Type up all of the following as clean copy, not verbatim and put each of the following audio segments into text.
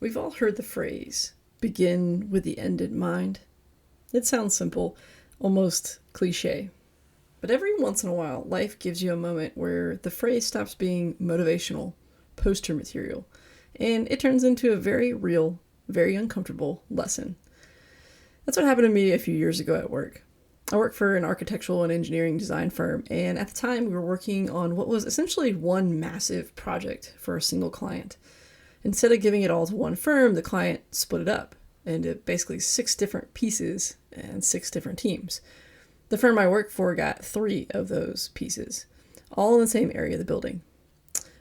We've all heard the phrase, begin with the end in mind. It sounds simple, almost cliché. But every once in a while, life gives you a moment where the phrase stops being motivational, poster material, and it turns into a very real, very uncomfortable lesson. That's what happened to me a few years ago at work. I work for an architectural and engineering design firm, and at the time we were working on what was essentially one massive project for a single client. Instead of giving it all to one firm, the client split it up into basically 6 different pieces and 6 different teams. The firm I work for got 3 of those pieces, all in the same area of the building.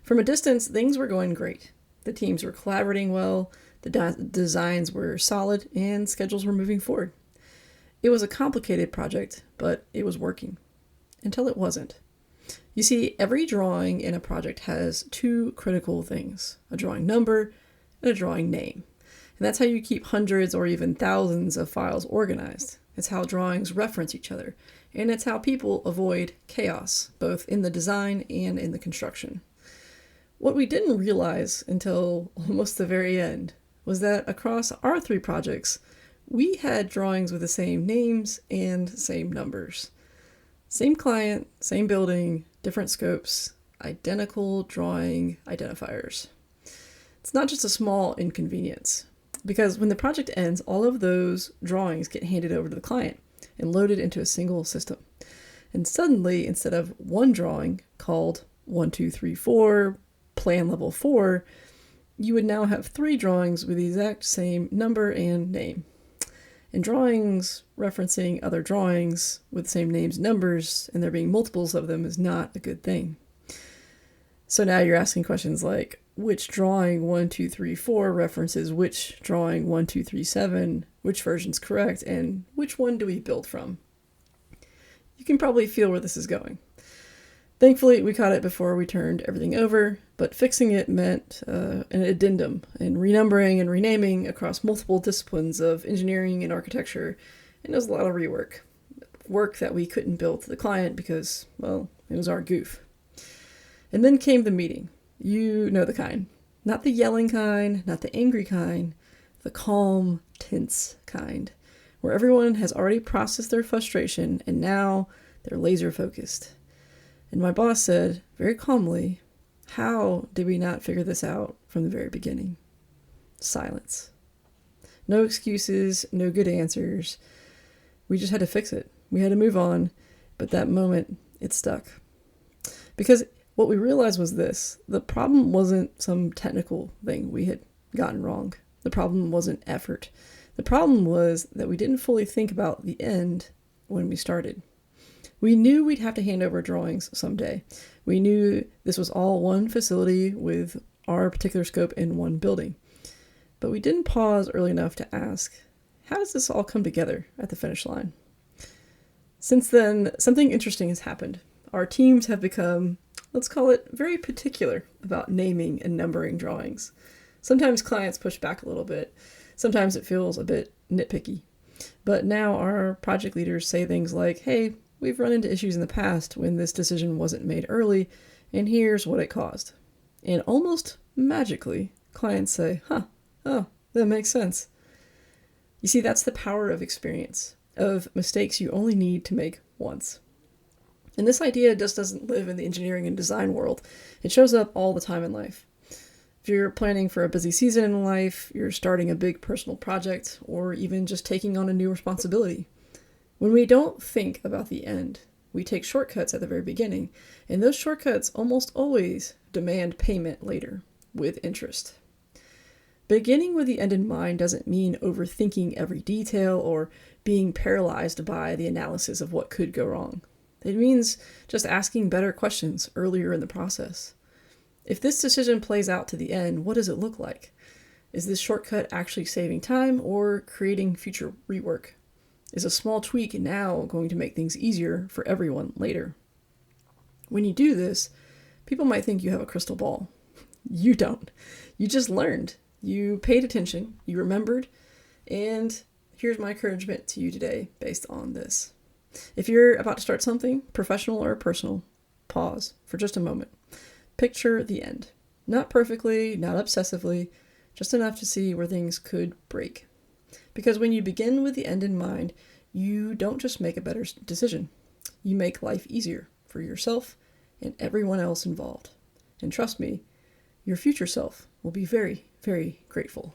From a distance, things were going great. The teams were collaborating well, the designs were solid, and schedules were moving forward. It was a complicated project, but it was working. Until it wasn't. You see, every drawing in a project has 2 critical things, a drawing number and a drawing name. And that's how you keep hundreds or even thousands of files organized. It's how drawings reference each other, and it's how people avoid chaos, both in the design and in the construction. What we didn't realize until almost the very end was that across our 3 projects, we had drawings with the same names and same numbers. Same client, same building, different scopes, identical drawing identifiers. It's not just a small inconvenience, because when the project ends, all of those drawings get handed over to the client and loaded into a single system. And suddenly, instead of one drawing called 1, 2, 3, 4, plan level 4, you would now have 3 drawings with the exact same number and name. And drawings referencing other drawings with the same names and numbers, and there being multiples of them, is not a good thing. So now you're asking questions like, which drawing 1, 2, 3, 4 references which drawing 1, 2, 3, 7, which version's correct, and which one do we build from? You can probably feel where this is going. Thankfully, we caught it before we turned everything over, but fixing it meant an addendum and renumbering and renaming across multiple disciplines of engineering and architecture, and it was a lot of rework. Work that we couldn't bill to the client because, well, it was our goof. And then came the meeting. You know the kind. Not the yelling kind, not the angry kind, the calm, tense kind, where everyone has already processed their frustration and now they're laser focused. And my boss said, very calmly, how did we not figure this out from the very beginning? Silence. No excuses, no good answers. We just had to fix it. We had to move on, but that moment, it stuck. Because what we realized was this: the problem wasn't some technical thing we had gotten wrong. The problem wasn't effort. The problem was that we didn't fully think about the end when we started. We knew we'd have to hand over drawings someday. We knew this was all one facility with our particular scope in one building. But we didn't pause early enough to ask, how does this all come together at the finish line? Since then, something interesting has happened. Our teams have become, let's call it, very particular about naming and numbering drawings. Sometimes clients push back a little bit. Sometimes it feels a bit nitpicky. But now our project leaders say things like, hey, we've run into issues in the past when this decision wasn't made early, and here's what it caused. And almost magically, clients say, oh, that makes sense. You see, that's the power of experience, of mistakes you only need to make once. And this idea just doesn't live in the engineering and design world. It shows up all the time in life. If you're planning for a busy season in life, you're starting a big personal project, or even just taking on a new responsibility. When we don't think about the end, we take shortcuts at the very beginning, and those shortcuts almost always demand payment later, with interest. Beginning with the end in mind doesn't mean overthinking every detail or being paralyzed by the analysis of what could go wrong. It means just asking better questions earlier in the process. If this decision plays out to the end, what does it look like? Is this shortcut actually saving time or creating future rework? Is a small tweak now going to make things easier for everyone later? When you do this, people might think you have a crystal ball. You don't. You just learned. You paid attention, you remembered, and here's my encouragement to you today based on this. If you're about to start something, professional or personal, pause for just a moment. Picture the end. Not perfectly, not obsessively, just enough to see where things could break. Because when you begin with the end in mind, you don't just make a better decision. You make life easier for yourself and everyone else involved. And trust me, your future self will be very, very grateful.